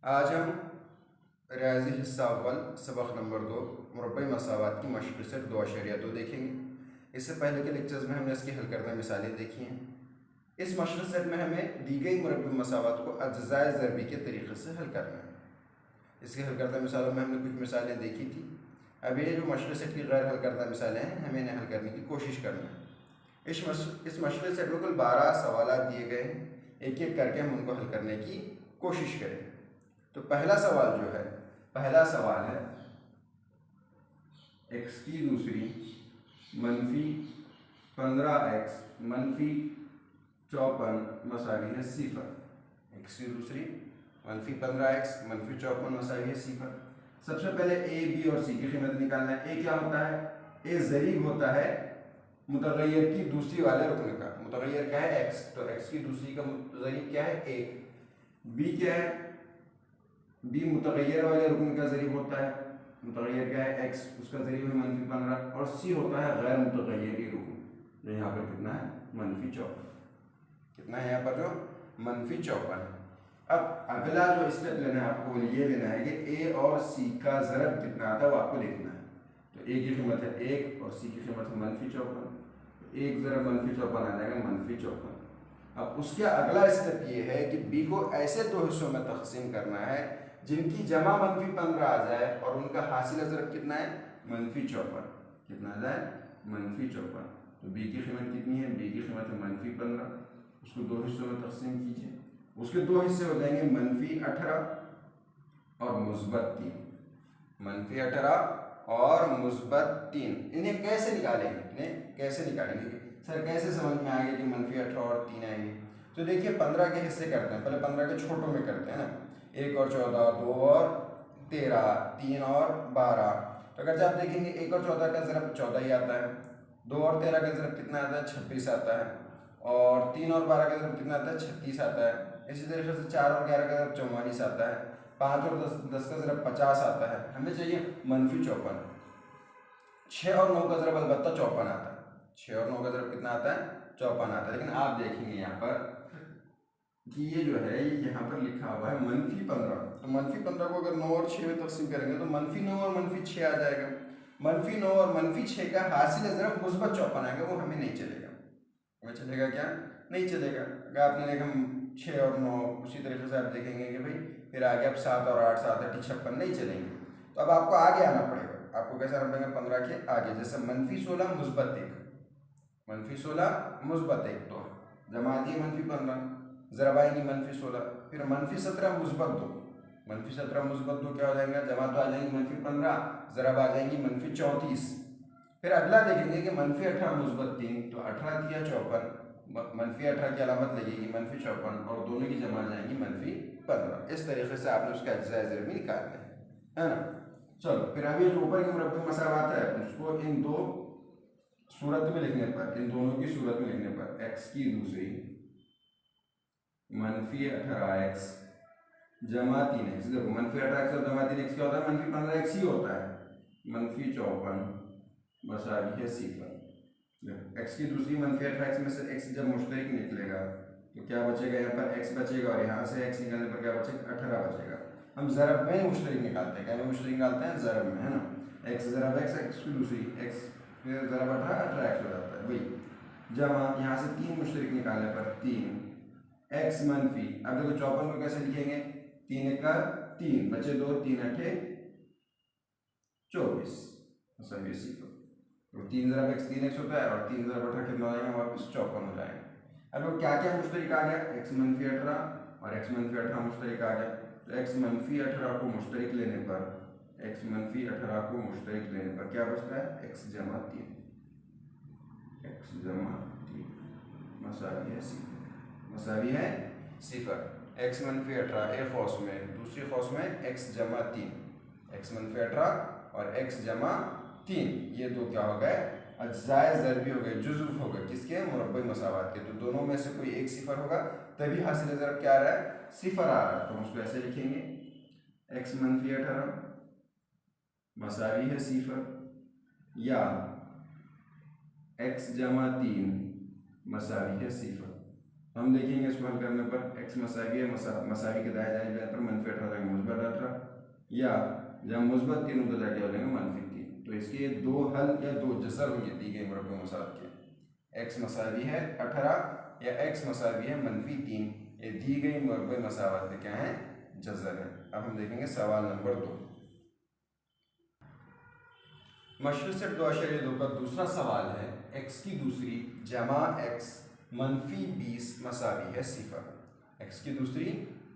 आज हम रियाजी हिस्सा अव्वल सबक नंबर 2 मुरब्बई मसावात की मशक़ से 2.2 देखेंगे। इससे पहले के लेक्चर्स में हमने इसकी हल करना मिसालें देखी हैं। इस मशक़ सेट में हमें दी गई मुरब्बई मसावात को अज्ज़ाए ज़रबी के तरीक़े से हल करना है। इसके हल करता मिसालों में हमने कुछ मिसालें देखी थी। अब ये जो मशक़ सेट की गैर हल करता मिसालें हैं, हमें इन्हें हल करने की कोशिश करना है। इस मशक़ सेट में कुल 12 सवाल दिए गए हैं। एक एक करके हम उनको हल करने की कोशिश करेंगे। तो पहला सवाल है x की दूसरी मनफी 15x मनफी 54 मसावी है 0। x की दूसरी मनफी 15x मनफी 54 मसावी है 0। सबसे पहले a, b और c की कीमत निकालना है। a क्या होता है? a ज़रीब होता है मुतग़य्यर की दूसरी वाले रुकन का। मुतग़य्यर क्या है? x, तो x की दूसरी का ज़रीब क्या है? 1। b क्या है? b मुतग़य्यर वाले रुकन का ज़रीब होता है। मुतग़य्यर क्या है? x, उसका ज़रीब है मनफी 15। और c होता है गैर मुतग़य्यर रुकन, जो यहाँ पर कितना है? मनफी 54। कितना है यहाँ पर? जो मनफी 54। अब अगला जो स्टेप लेना है आपको, ये लेना है कि a और c का ज़रब कितना आता है वो आपको लिखना है। तो a की कीमत है 1 और c की कीमत है मनफी 54। तो 1 ज़रब मनफी 54 आ जाएगा मनफी 54। अब उसके अगला स्टेप ये है कि b को ऐसे दो हिस्सों में तकसीम करना है जिनकी जमा मनफी 15 आ जाए और उनका हासिल ज़रब कितना है? मनफी 54। कितना आ जाए? मनफी 54। तो b की कीमत कितनी है? b की कीमत है मनफी 15। उसको दो हिस्सों में तकसीम कीजिए। उसके दो हिस्से हो जाएंगे मनफी 18 और मुस्बत 3। मनफी 18 और मुस्बत 3। इन्हें कैसे निकालेंगे? सर कैसे समझ में आ गया कि मनफी 18 और 3 आएंगे? तो देखिए 15 के हिस्से करते हैं। पहले 15 के छोटों में करते हैं ना। 1 और 14, 2 और 13, 3 और 12। तो अगर आप देखेंगे 1 और 14 का ज़रब 14 ही आता है। 2 और 13 का ज़रब कितना आता है? 26 आता है। और 3 और 12 का ज़रब कितना आता है? 36 आता है। इसी तरीके से 4 और 11 का ज़रब 44 आता है। 5 और 10 का ज़रब 50 आता है। हमें चाहिए मनफी 54। 6 और 9 का ज़रब अलबत्ता 54 आता है। 6 और 9 का ज़रब कितना आता है? 54 आता है। लेकिन आप देखेंगे यहाँ पर कि ये जो है यहाँ पर लिखा हुआ है मनफी 15। तो मनफी 15 को अगर 9 और 6 में तकसीम करेंगे तो मनफी 9 और मनफी 6 आ जाएगा। मनफी 9 और मनफी 6 का हासिल ज़रब मुस्बत 54 आएगा। वो हमें नहीं चलेगा। हमें चलेगा क्या? नहीं चलेगा। अगर आपने देखा 6 और 9, उसी तरीके से आप देखेंगे कि भाई फिर आगे अब 7 और 8, 7 8 56 नहीं चलेंगे। तो अब आपको आगे आना पड़ेगा। आपको कैसे आना पड़ेगा? 15 के आगे। जैसे मनफी 16 मुस्बत 1, मनफी 16 मुस्बत 1 तो जमा दिए मनफी 15, ज़रब आएंगी मनफी 16। फिर मनफी 17 मुस्बत 2, मनफी 17 मुस्बत 2 क्या हो जाएगा? जमा तो आ जाएंगी मनफी 15, ज़रब आ जाएंगी मनफी 34। फिर अगला देखेंगे कि मनफी 18 मुस्बत 3, तो 18 दिया 54, मनफी 18 की अलामत लगेगी मनफी 54 और दोनों की जमा आ जाएंगी मनफी 15। इस तरीके से आपने उसका अज्ज़ाए ज़रबी निकालना है ना। चलो फिर अभी जो ऊपर की मुरब्बी मसावात है उसको इन दो सूरत में लिखने पर, इन दोनों की सूरत में लिखने पर x की दूसरी मनफी 18x जमा 3x। देखो मनफी 18x और जमा 3x क्या होता है? मनफी 15x ही होता है। मनफी 54 बसावी है 0। x की दूसरी मनफी 18x में से x जब मुश्तरिक निकलेगा तो क्या बचेगा? यहाँ पर x बचेगा और यहाँ से x निकलने पर क्या बचेगा? 18 बचेगा। हम ज़रब में मुश्तरिक निकालते हैं। क्या में मुश्तरिक निकालते हैं? ज़रब में, है ना। x ज़रब x की दूसरी x फिर ज़रब 18x हो जाता है भाई। जमा यहाँ से 3 मुश्तरिक निकालने पर 3x मनफी। अब देखो 54 को कैसे लिखेंगे? 3 का 3 बचे 2, 3 अठे 24 सही 0। तो 3 ज़रब x 3x होता है और 3 ज़रब 18 कितना हो जाएगा? वापस 54 हो जाएगा। अब क्या क्या मुश्तरिक आ गया? x मनफी 18 और x मनफी 18 मुश्तरिक आ गया। तो x मनफी 18 को मुश्तरिक लेने पर, x मनफी 18 को मुश्तरिक लेने पर क्या बचता है? x जमा 3, x जमा 3 मसावी है 0, मसावी है 0। x मनफी 18 एक खौस में, दूसरी खौस में x जमा 3, x मनफी 18 और x जमा 3, ये दो क्या हो गए? अज्ज़ाए ज़रबी हो गए, जुज़्व हो गए। किसके? मुरब्बई मसावात के। तो दोनों में से कोई एक 0 होगा तभी हासिल ज़रब क्या आ रहा है? 0 आ रहा है। तो हम उसको ऐसे लिखेंगे x मनफी 18 मसावी है 0 या x जमा 3 मसावी है 0। हम देखेंगे इसको हल करने पर एक्स मसावी है, मसावी के दाएं दाएं पैर पर मनफी 18 जाएंगे मुस्बत 18, या जब मुस्बत 3 तो जाके हो जाएंगे मनफी 3। तो इसके दो हल या दो जसर होंगे दी गई मुरब्बे मसावत के। एक्स मसावी है 18 या एक्स मसावी है मनफी 3, ये दी गई मुरब्बे मसावत के क्या है, जजर है। अब हम देखेंगे सवाल नंबर 2। मशरूत सेट 2.2 का दूसरा सवाल है एक्स की दूसरी जमा एक्स मनफी 20 मसावी है सिफर। एक्स की दूसरी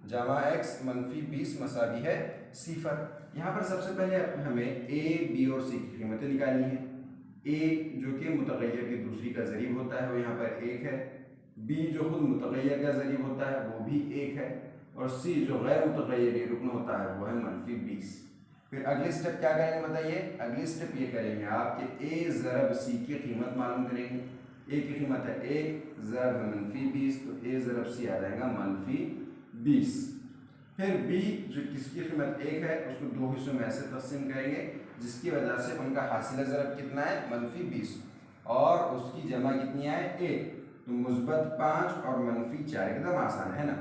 जमा एक्स मनफी 20 मसावी है सिफर। यहाँ पर सबसे पहले हमें ए बी और सी की कीमतें निकालनी है। ए जो कि मुतगय्यर की दूसरी का ज़रीब होता है वो यहाँ पर 1 है, बी जो खुद मुतगय्यर का ज़रीब होता है वो भी 1 है, और सी जो गैर मुतगय्यर रुकन होता है वो है मनफी 20। फिर अगली स्टेप क्या करेंगे बताइए, अगली स्टेप ये करेंगे आपके ए ज़रब सी की कीमत मालूम करेंगे। ए की कीमत है 1 ज़रब मनफी 20, तो ए ज़रब सी आ जाएगा मनफी 20। फिर बी जो किसकी कीमत 1 है उसको दो हिस्सों में ऐसे तकसीम करेंगे जिसकी वजह से उनका हासिल ज़रब कितना है मनफी 20, और उसकी जमा कितनी है 1, तो मुस्बत 5 और मनफी 4 एकदम आसान है ना।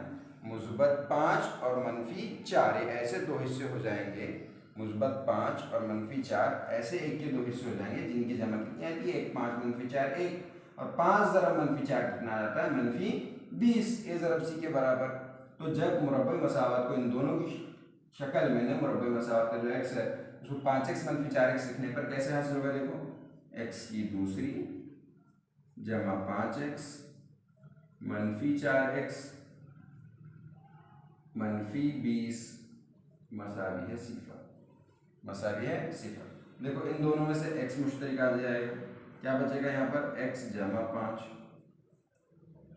मुस्बत 5 और मनफी 4 ऐसे दो हिस्से हो जाएंगे, मुस्बत 5 और मनफी 4 ऐसे एक के दो हिस्से हो जाएंगे जिनकी जमा कितनी आती है 1, 5 मनफी 4 1, और 5 ज़रब मनफी 4 कितना आ जाता है मनफी 20, ए ज़रब सी के बराबर। तो जब मुरब्बे मसावत को इन दोनों की शक्ल में ना मुरब्बे मसावत का जो एक्स है उसको 5x मनफी 4x लिखने पर कैसे हासिल होगा, देखो एक्स की दूसरी जमा 5x मनफी 4x मनफी 20 मसावी है सिफर, मसावी है सिफर। देखो इन दोनों में से x मुश्तरक आ जाएगा, क्या बचेगा यहाँ पर x जमा 5,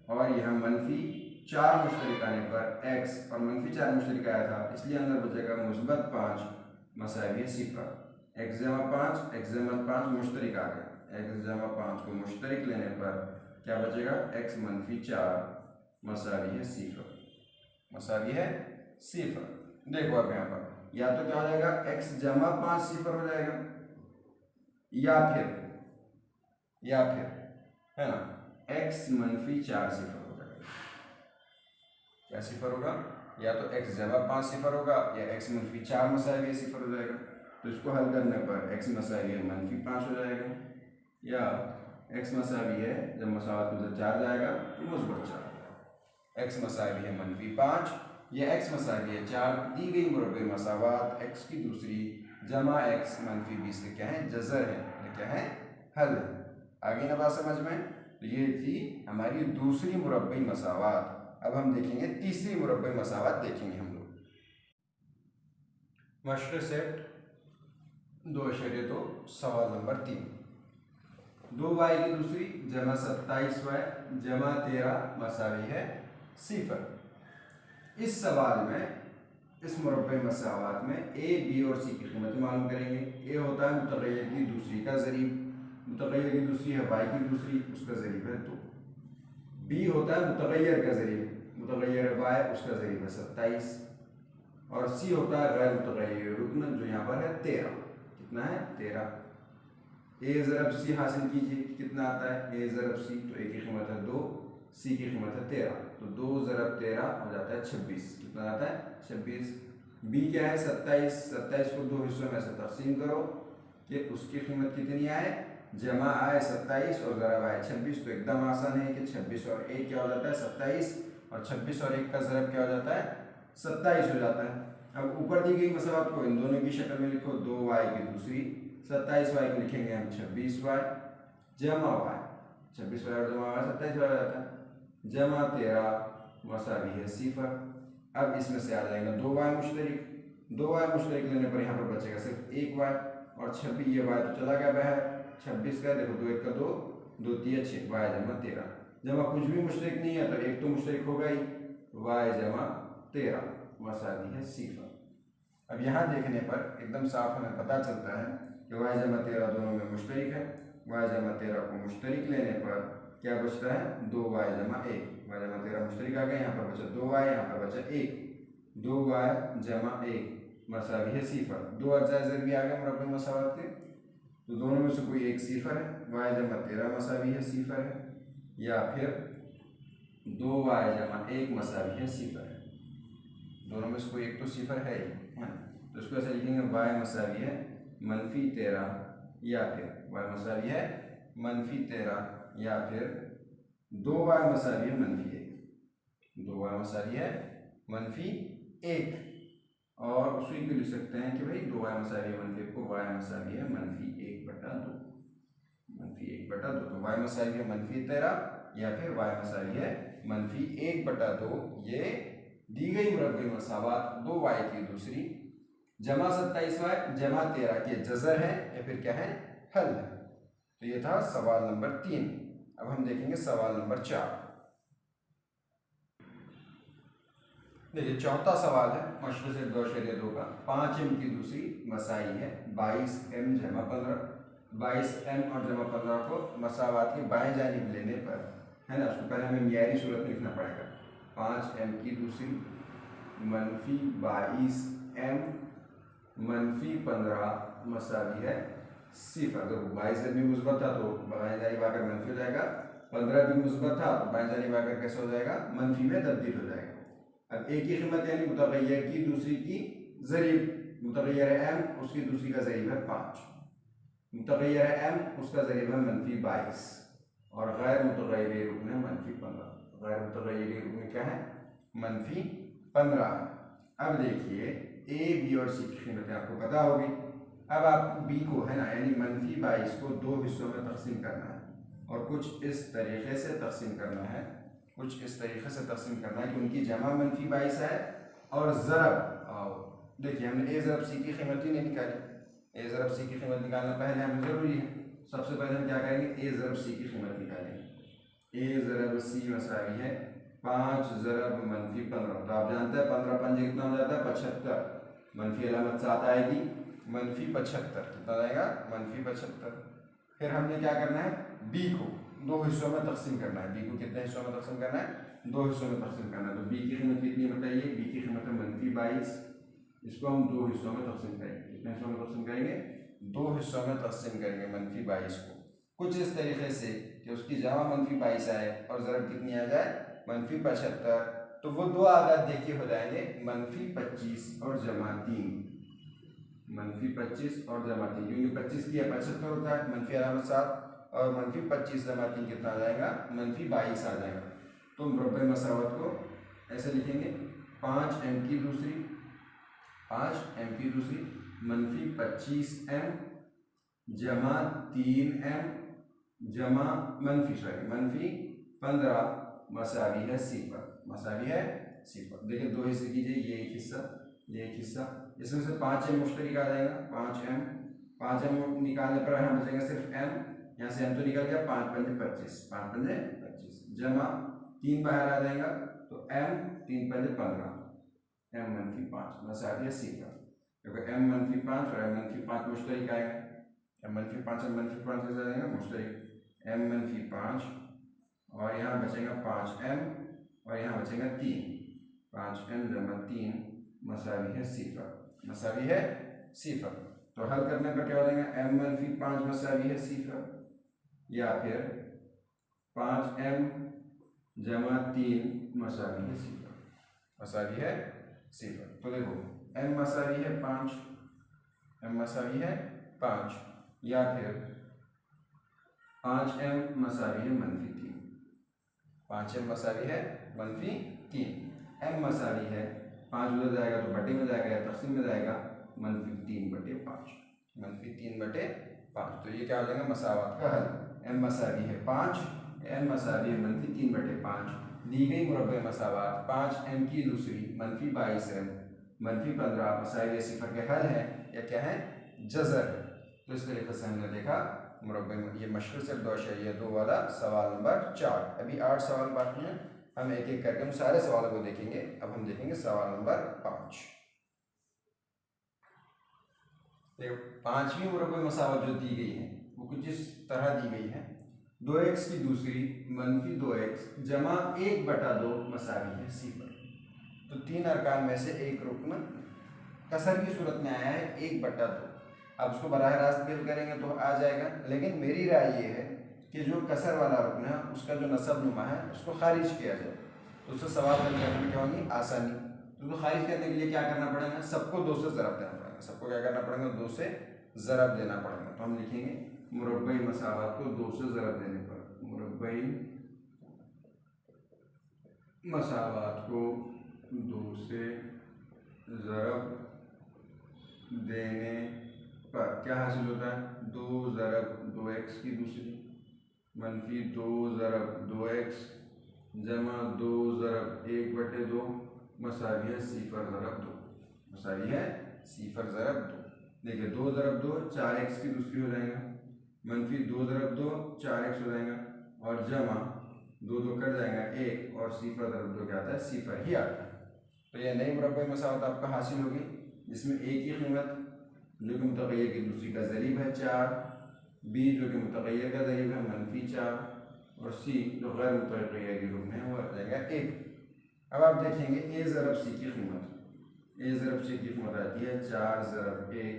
और यहाँ मनफी 4 मुश्तरक आने पर x और मनफी 4 मुश्तरक आया था इसलिए अंदर बचेगा मुस्बत 5 मसावी है सिफर। x जमा 5 x जमा 5 मुश्तरक आ गया, x जमा 5 को मुश्तरक लेने पर क्या बचेगा x मनफी 4 मसावी है सिफर, मसावी है सिफर। देखो अब यहाँ पर या तो क्या हो जाएगा x जमा 5 सिफर हो जाएगा, या फिर है ना x मनफी 4 सिफर हो जाएगा। क्या सिफर होगा, या तो x जमा 5 सिफर होगा या x मनफी 4 मसावी सिफर हो जाएगा। तो इसको हल करने पर x मसावी है मनफी 5 हो जाएगा, या x मसावी है जब मसावत में 4 जाएगा तो मुस्बत 4, x मसावी है मनफी 5 या x मसावी है 4, दी गई मुरब्बे मसावत x की दूसरी जमा x मनफी 20 के क्या है जजर है, ये क्या है हल है। आगे ना बात समझ में। तो ये थी हमारी दूसरी मुरब्बे मसावत। अब हम देखेंगे तीसरी मुरब्बे मसावत देखेंगे हम लोग। मशर सेट 2.2 सवाल नंबर 3, 2y की दूसरी जमा 27y जमा 13 मसावी है सिफर। इस सवाल में इस मुरब्बे मसावत में ए बी और सी की कीमत मालूम करेंगे। ए होता है मुतगय्यर की दूसरी का ज़रीब, मुतगय्यर की दूसरी है y की दूसरी, उसका ज़रीब है 2। बी होता है मुतगय्यर का ज़रीब, मुतगय्यर है y, उसका ज़रीब है 27, और सी होता है गैर मुतगय्यर रुकन जो यहाँ पर है 13, कितना है 13। ए ज़रब सी हासिल कीजिए, कितना आता है ए ज़रब सी, तो ए की कीमत है 2, सी की कीमत है 13, तो 2 ज़रब 13 हो जाता है 26, कितना आता है 26। बी क्या है 27, 27 को दो हिस्सों में से तकसीम करो कि उसकी कीमत कितनी आए, जमा आए 27 और ज़रब आए 26, तो एकदम आसान है कि 26 और 1 क्या हो जाता है 27, और 26 और 1 का ज़रब क्या हो जाता है 27 हो जाता है। अब ऊपर दी गई मसावत को इन दोनों की शक्ल में लिखो, 2y की दूसरी 27y को लिखेंगे हम 26y जमा y, 26y और जमा y 27y हो जाता है, जमा 13 मसावी है सिफर। अब इसमें से आ जाएगा 2y मुश्तरक, 2y मुश्तरक लेने पर यहाँ पर बचेगा सिर्फ 1y, और 26 ये y तो चला गया बाहर, 26 का देखो 2 1 का 2, 2 3 6 y जमा 13, जमा कुछ भी मुश्तरक नहीं है तो एक तो मुश्तरक होगा ही, y जमा 13 मसावी है सिफर। अब यहाँ देखने पर एकदम साफ हमें पता चलता है कि y जमा 13 दोनों में मुश्तरक है, y जमा 13 को मुश्तरक लेने पर क्या बचता है 2y जमा 1, y जमा 13 मुश्तरक आ गया, यहाँ पर बचा 2y, यहाँ पर बचा 1, 2y जमा 1 मसावी है सिफर। 2 अजाइज़र भी आ गए मुरब्बे मसावत के, तो दोनों में से कोई एक सिफर है, y जमा 13 मसावी है सिफर है, या फिर 2y जमा 1 मसावी है सिफर। दोनों में से कोई एक तो सिफर है ही, है ना, तो इसको ऐसे लिखेंगे y मसावी है -13 या फिर y मसावी है -13 या फिर 2y मसावी है -1। 2y मसावी है -1 और उसी को लिख सकते हैं कि भाई 2y मसावी है -1 को y मसावी है -1/2। -1/2 तो y मसावी है -13 या फिर y मसावी है -1/2। ये दी गई मुरब्बे मसावात 2y की दूसरी जमा 27y जमा 13 के जज़र है या फिर क्या है, हल है। तो ये था सवाल नंबर 3। अब हम देखेंगे सवाल नंबर 4। देखिए चौथा सवाल है मशरूर से 2.2 का 5m की दूसरी मसाई है 22m जमा 15। 22m और जमा 15 को मसावात की बाएं जानिब लेने पर, है ना, उसको पहले हमें मियारी सूरत में लिखना पड़ेगा। 5m की दूसरी -22m -15 मसावी है सिफर। तो 22 जब भी मुस्बत था तो बाएं जानिब आकर मनफी हो जाएगा, 15 भी मुस्बत था तो बाएं जानिब आकर कैसे हो जाएगा, मनफी में तब्दील हो जाएगा। अब एक ही कीमत यानी मुतगय्यर की दूसरी की ज़रीब, मुतगय्यर है m उसकी दूसरी का ज़रीब है 5, मुतगय्यर है m उसका ज़रीब है -22 और गैर मुतगय्यर रुकन है -15। गैर मुतगय्यर रुकन क्या है, -15। अब देखिए a b और c की कीमतें आपको पता होगी। अब आपको b को, है ना, यानी -22 को 2 हिस्सों में तकसीम करना है और कुछ इस तरीके से तकसीम करना है, कुछ इस तरीके से तकसीम करना है कि उनकी जमा -22 है और ज़रब। देखिए हमने a ज़रब c की कीमत ही नहीं निकाली। a ज़रब c की कीमत निकालना पहले हमें ज़रूरी है। सबसे पहले हम क्या करेंगे, a ज़रब c की कीमत निकालेंगे। a ज़रब c मसावी है 5 ज़रब -15। तो आप जानते हैं 15 पंजे कितना हो जाता है, 75। मनफी अलामत साथ आएगी -75 कितना जाएगा, -75। फिर हमने क्या करना है, b को 2 हिस्सों में तकसीम करना है। b को कितने हिस्सों में तकसीम करना है, 2 हिस्सों में तकसीम करना है। तो b की कीमत कितनी बताइए, b की कीमत है -22। इसको हम 2 हिस्सों में तकसीम करेंगे। कितने हिस्सों में तकसीम करेंगे, 2 हिस्सों में तकसीम करेंगे -22 को कुछ इस तरीके से कि उसकी जमा -22 आए और ज़रब कितनी आ जाए, -75। तो वो दो आदाद देखिए हो जाएंगे -25 और जमा 3। -25 और जमा 3, क्योंकि 25 की 75 होता है, मनफी अलामत साथ और -25 जमा 3 कितना आ जाएगा, -22 आ जाएगा। तो मुरब्बे मसावत को ऐसे लिखेंगे 5m की दूसरी -25m जमा 3m जमा -15 मसावी है सिफर। मसावी है सिफर। देखिए 2 हिस्से कीजिए, ये एक हिस्सा, ये एक हिस्सा, इसमें से 5m मुश्तरिक आ जाएगा। 5m निकालने पर यहाँ बचेगा सिर्फ m, यहाँ से m तो निकल गया, 5 पंजे 25, 5 पंजे 25 जमा 3 बाहर आ जाएगा तो m 3 पंजे 15, m -5 मसावी है सिफर। क्योंकि m -5 और m -5 मुश्तरिक आएगा, m -5 कैसे आएगा, मुश्तरिक m -5 और यहाँ बचेगा 5m और यहाँ बचेगा 3, 5m जमा 3 मसावी है सिफर। मसावी है सिफर। तो हल करने पर क्या हो जाएगा, m -5 मसावी है सिफर या फिर 5m जमा 3 मसावी है सिफर। मसावी है सिफर। तो देखो m मसावी है 5, m मसावी है 5 या फिर 5m मसावी है -3। 5m मसावी है -3, m मसावी है 5 उधर जाएगा तो बटे में जाएगा या तकसीम में जाएगा, -3/5, -3/5। तो ये क्या हो जाएगा, मसावत का हल। m मसावी है 5, m मसावी है -3/5। दी गई मुरब्बे मसावत 5m की दूसरी -22m -15 मसाइल सिफर के हल है या क्या है, जज़र है। तो इस तरीके से हमने देखा मुरब्बे में ये मशरूर से 2.2 वाला सवाल नंबर 4। अभी 8 सवाल बाकी हैं, हम एक एक करके उन सारे सवालों को देखेंगे। अब हम देखेंगे सवाल नंबर 5। देखो 5वीं मुरब्बे मसावत जो दी गई है वो कुछ इस तरह दी गई है, 2x की दूसरी -2x जमा 1/2 मसावी है सिफर। तो 3 अरकान में से एक रुकन कसर की सूरत में आया है 1/2। अब उसको बराह रास्त बिल करेंगे तो आ जाएगा, लेकिन मेरी राय ये है कि जो कसर वाला रुकन है उसका जो नसब नुमा है उसको खारिज किया जाए, तो उससे सवाल हल करने में क्या होगी, आसानी। तो उसको खारिज करने के लिए क्या करना पड़ेगा, सबको 2 से ज़रब देना पड़ेगा, सबको क्या करना पड़ेगा, 2 से ज़रब देना पड़ेगा। तो हम लिखेंगे मुरब्बई मसावात को 2 से ज़रब देने पर, मुरब्बई मसावात को 2 से ज़रब देने पर क्या हासिल होता है, 2 ज़रब 2x की दूसरी मनफी 2 ज़रब 2x जमा 2 ज़रब 1/2 मसावी है 0 ज़रब 2, मसावी है 0 ज़रब 2। देखिए 2 ज़रब 2 4x की दूसरी हो जाएगा, मनफी 2 ज़रब 2 4x हो जाएगा, और जमा 2 2 कट जाएगा 1, और 0 ज़रब 2 क्या आता है, 0 ही आता है। तो ये नई मुरब्बई मसावत आपका हासिल होगी, जिसमें a की कीमत जो कि मुतग़य्यर की दूसरी का ज़रीब है 4, b जो कि मुतग़य्यर का ज़रीब है -4, और c जो गैर मुतग़य्यर की रुकन है वो आ जाएगा 1। अब आप देखेंगे a ज़रब c की कीमत, a ज़रब c की कीमत आती है 4 ज़रब 1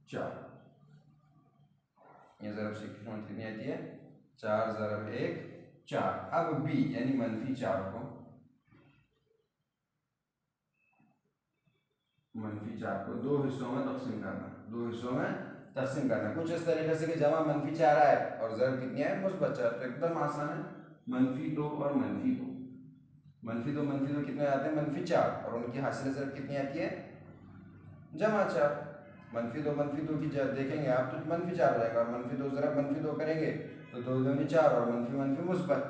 4, a ज़रब c की कीमत कितनी आती है, 4 ज़रब 1 4। अब b यानी -4 को -4 को 2 हिस्सों में तकसीम करना, 2 हिस्सों में तकसीम करना, कुछ इस तरीके से कि जमा -4 आए और ज़रब कितनी है, मुस्बत 4। तो एकदम आसान है, -2 और -2, -2 कितने आते हैं, -4, और उनकी हासिल ज़रब कितनी आती है, जमा 4। -2 की जब देखेंगे आप तो -4 हो जाएगा, और -2 ज़रब -2 करेंगे तो 2 दूनी 4 और -1 मुस्बत,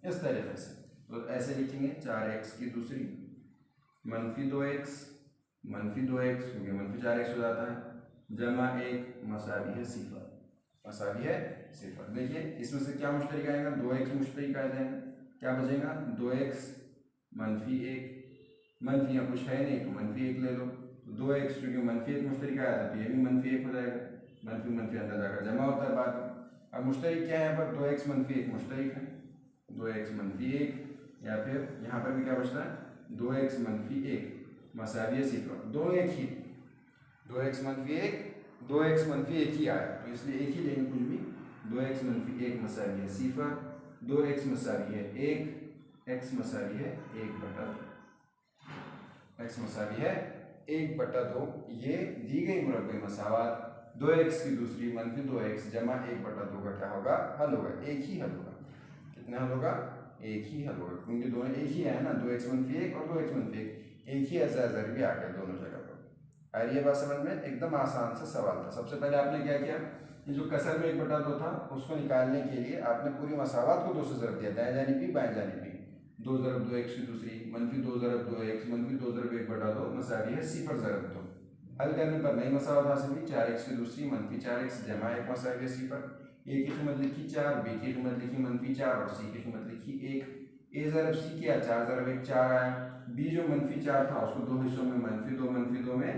इस तरीके से। तो ऐसे लिखेंगे 4x की दूसरी -2x क्योंकि -4x हो जाता है, जमा 1 मसावी है 0, मसावी है 0। देखिए इसमें से क्या मुश्तरिक आएगा, 2x मुश्तरिक आ जाएगा, क्या बचेगा, 2x -1, मनफी यहाँ कुछ है नहीं तो -1 ले लो, तो 2x क्योंकि -1 मुश्तरिक आया था तो ये भी -1 हो जाएगा, मनफी अंदर जाकर जमा होता है बाद में। अब मुश्तरिक क्या है यहाँ पर, 2x -1 मुश्तरिक है, 2x -1, या फिर यहाँ पर भी क्या बचता है, 2x -1 मसावी 0, दोनों एक ही, 2x -1 2x -1 ही आया, तो इसलिए एक ही लेंगे कुछ भी, 2x -1 मसावी है 0, 2x मसावी है 1, x मसावी है 1/2, x मसावी है 1/2। ये दी गई मुरब्बई मसावात 2x की दूसरी -2x जमा 1/2 का क्या होगा, हल होगा, एक ही हल होगा। कितना हल होगा, एक ही हल होगा, क्योंकि दोनों एक ही है ना, 2x -1 और 2x -1 एक ही ज़र भी आ गया दोनों जगह पर। और ये बात समझ में, एकदम आसान सा सवाल था। सबसे पहले आपने क्या किया, ये जो कसर में 1/2 था उसको निकालने के लिए आपने पूरी मसावात को 2 से ज़रब दिया, दाएं जानिब भी बाएं जानिब भी, 2 ज़रब 2x की दूसरी -2 ज़रब 2x -2 ज़रब 1/2 मसावी है 0 ज़रब 2। हल करने पर नई मसावत हासिल हुई, 4x की दूसरी -4x जमा 1 मसावी है 0। a की कीमत लिखी 4, b की कीमत लिखी -4 और c की कीमत लिखी 1। a ज़रब c किया, 4 ज़रब 1 4 आया, b जो -4 था उसको 2 हिस्सों में -2 में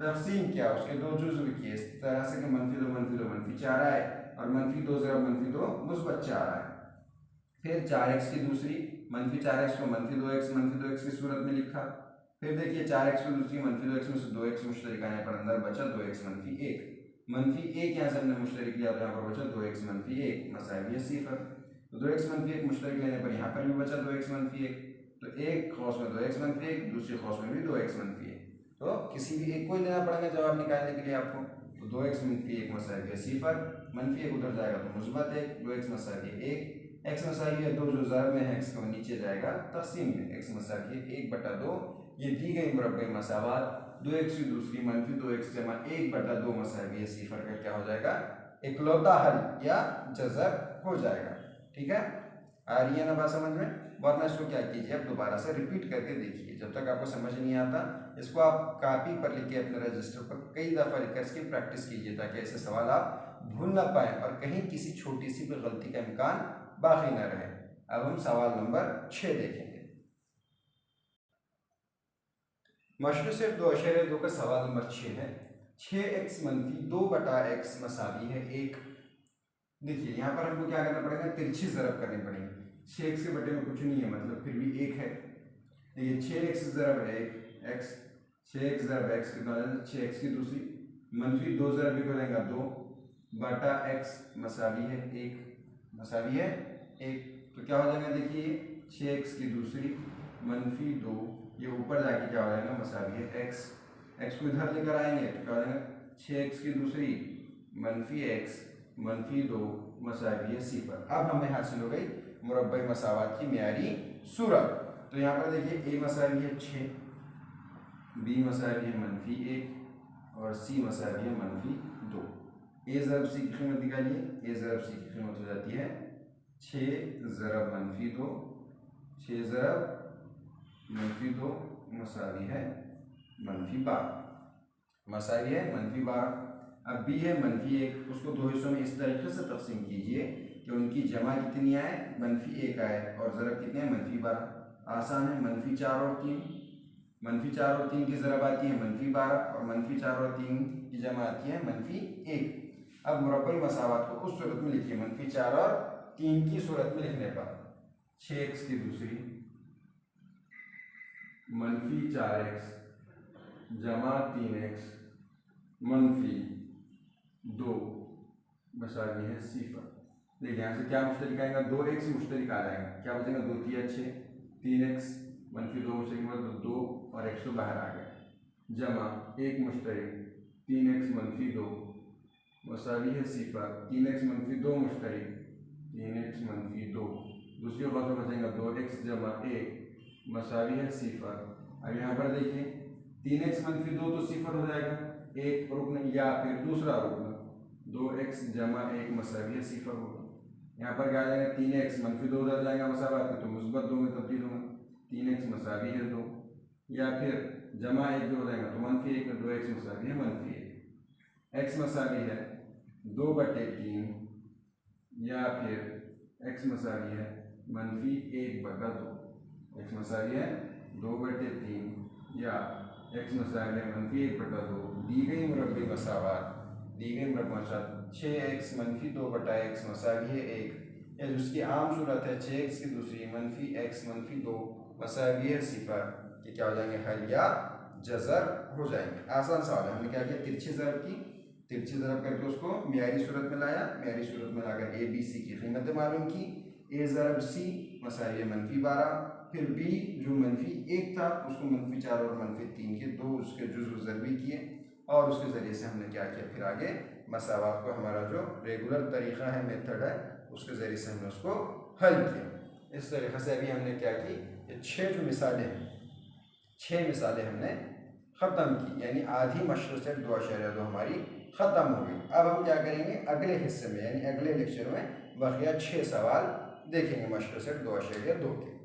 तकसीम किया, उसके 2 जुज़्व किए, इस तरह से कि -2 -4 आए और -2 ज़रब -2 मुस्बत 4 आए। फिर 4x की दूसरी -4x को -2x की सूरत में लिखा। फिर देखिए 4x की दूसरी -2x में से 2x मुश्तरिक आने पर अंदर बचा 2x -1 यहाँ से हमने मुश्तरिक लिया तो यहाँ पर बचा 2x -1 मसावी है 0। तो 2x -1 मुश्तरिक लेने पर यहाँ पर भी बचा 2x -1, तो एक खौस में 2x -1, दूसरी खौस में भी 2x -1, तो किसी भी एक को ही लेना पड़ेगा जवाब निकालने के लिए आपको। तो 2x -1 मसावी है 0, -1 उधर जाएगा तो मुस्बत 1, 2x मसावी है 1, x मसावी है 2 जो ज़रब में है x को नीचे जाएगा तकसीम में, x मसावी है 1/2। ये दी गई मुरब्बई मसावात 2x की दूसरी -2x जमा 1/2 मसावी है 0 का क्या हो जाएगा, इकलौता हल या जज़र हो जाएगा। ठीक है, आ रही है ना बात समझ में। वरना इसको क्या कीजिए, आप दोबारा से रिपीट करके देखिए, जब तक आपको समझ नहीं आता इसको आप कापी पर लिख के अपने रजिस्टर पर कई दफ़ा लिखकर इसकी प्रैक्टिस कीजिए, ताकि ऐसे सवाल आप भूल ना पाएँ और कहीं किसी छोटी सी भी गलती का इम्कान बाकी ना रहे। अब हम सवाल नंबर 6 देखेंगे। मशक़ सिर्फ 2.2 का सवाल नंबर 6 है। 6x - 2/x मसावी है 1। देखिए यहाँ पर हमको क्या करना पड़ेगा, तिरछी ज़रब करनी पड़ेगी। 6x के बटे में कुछ नहीं है, मतलब फिर भी 1 है। देखिए 6x ज़रब 1 x, 6x ज़रब x कितना हो जाएगा, 6x की दूसरी -2 ज़रब भी हो जाएगा 2 बटा x मसावी है 1। मसावी है 1। तो क्या हो जाएगा देखिए 6x की दूसरी मनफी 2, ये ऊपर जाके क्या हो जाएगा मसावी है x। x को इधर लेकर आएंगे तो क्या हो जाएगा 6x की दूसरी मनफी x मनफी 2 मसावी है 0। अब हमें हासिल हो गई मुरब्बई मसावात की मियारी सूरत। तो यहाँ पर देखिए a मसावी है 6, b मसावी है मनफी 1 और c मसावी है मनफी 2। a ज़रब c की कीमत निकालिए। a ज़रब c की कीमत हो जाती है 6 ज़रब मनफी 2, 6 ज़रब मनफी 2 मसावी है मनफी 12, मसावी है मनफी 12। अब b है मनफी 1, उसको दो हिस्सों में इस तरीके से तकसीम कीजिए कि उनकी जमा कितनी आए मनफी 1 आए और ज़रब कितने हैं मनफी 12। आसान है, मनफी 4 और 3, मनफी 4 और 3 की ज़रब आती है मनफी 12 और मनफी 4 और 3 की जमा आती है मनफी 1। अब मुरब्बई मसावात को उस सूरत में लिखिए, मनफी 4 और 3 की सूरत में लिखने पर 6x की दूसरी मनफी 4x जमा 3x मनफी 2 मसावी है 0। देखिए यहाँ से क्या मुश्तरिक आएगा, 2x मुश्तरिक आ जाएगा, क्या बचेगा 2 3 6, 3x मनफी 2 मुश्तरिक मतलब 2 और x तो बाहर आ गया, जमा 1 मुश्तरिक 3x मनफी 2 मसावी है 0। 3x मनफी 2 मुश्तरिक 3x मनफी 2, दूसरी बात में बचेगा 2x जमा 1 मसावी है 0। अब यहाँ पर देखिए 3x मनफी 2 तो 0 हो जाएगा, एक रुकन या फिर दूसरा रुकन 2x जमा 1 मसावी है 0 होगा। यहाँ पर क्या आ जाएगा 3x मनफी 2 उधर जाएगा मसावात में तो मुस्बत 2 में तब्दील होगा, 3x मसावी है 2, या फिर जमा 1 जो हो जाएगा तो मनफी 1 में 2x मसावी है मनफी 1। x मसावी है 2/3 या फिर x मसावी है मनफी 1/2, x मसावी है 2/3 या x मसावी है मनफी 1/2। दी गई मुरब्बी मसावात, दी गई मुरब्बी मसावात 6x मनफी 2/x मसावी है 1, या जिसकी आम सूरत है 6x की दूसरी मनफी x मनफी 2 मसावी है 0, कि क्या हो जाएंगे हल या जज़र हो जाएंगे। आसान सवाल है, हमने क्या किया तिरछी ज़रब की, तिरछी ज़रब करके उसको मियारी सूरत में लाया, मियारी सूरत में लाकर a b c की कीमतें मालूम की। a ज़रब c मसावी है मनफी 12, फिर b जो मनफी 1 था उसको मनफी 4 और मनफी 3 के दो उसके जुज़्व ज़रबी किए और उसके ज़रिए से हमने क्या किया, फिर आगे मसावात को हमारा जो रेगुलर तरीक़ा है मेथड है उसके ज़रिए से हमने उसको हल किया। इस तरीक़े से अभी हमने क्या की, ये 6 जो मिसालें हैं, 6 मिसालें हमने ख़त्म की, यानी आधी मशक़ से 2.2 हमारी ख़त्म हो गई। अब हम क्या करेंगे अगले हिस्से में यानी अगले लेक्चर में बकिया 6 सवाल देखेंगे मशक़ से 2.2 के।